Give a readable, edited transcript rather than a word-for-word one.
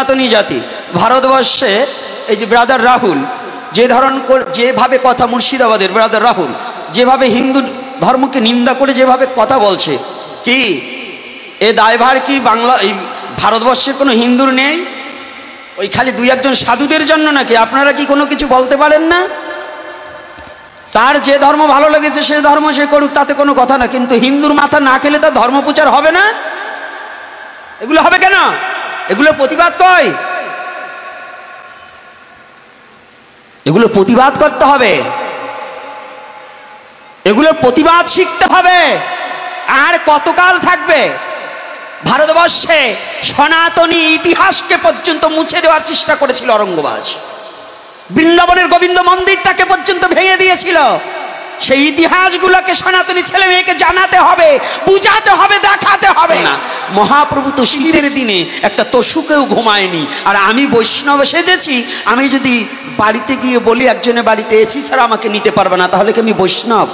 সনাতনী জাতি। ভারতবর্ষে এই যে ব্রাদার রাহুল যেভাবে কথা, মুর্শিদাবাদের ব্রাদার রাহুল যেভাবে হিন্দু ধর্মকে নিন্দা করে যেভাবে কথা বলছে, কি এ দায়ভার কি বাংলা এই ভারতবর্ষের কোনো হিন্দুর নেই? ওই খালি দুই একজন সাধুদের জন্য নাকি? আপনারা কি কোনো কিছু বলতে পারেন না? তার যে ধর্ম ভালো লেগেছে সে ধর্ম সে করুক, তাতে কোনো কথা না, কিন্তু হিন্দুর মাথা না খেলে তার ধর্ম প্রচার হবে না। এগুলো হবে কেন? এগুলো প্রতিবাদ কই? এগুলো প্রতিবাদ করতে হবে, এগুলো প্রতিবাদ শিখতে হবে। আর কতকাল থাকবে? ভারতবর্ষে সনাতনী ইতিহাসকে পর্যন্ত মুছে দেওয়ার চেষ্টা করেছিল অরঙ্গবাজ। বৃন্দাবনের গোবিন্দ মন্দিরটাকে পর্যন্ত ভেঙে দিয়েছিল। সেই ইতিহাসগুলোকে সনাতনী ছেলে মেয়েকে জানাতে হবে, বুঝাতে হবে, দেখাতে হবে না। মহাপ্রভু তো শীতের দিনে একটা তসুকেও ঘুমায়নি। আর আমি বৈষ্ণব সেজেছি, আমি যদি বাড়িতে গিয়ে বলি একজনের বাড়িতে এসি ছাড়া আমাকে নিতে পারবে না, তাহলে কি আমি বৈষ্ণব?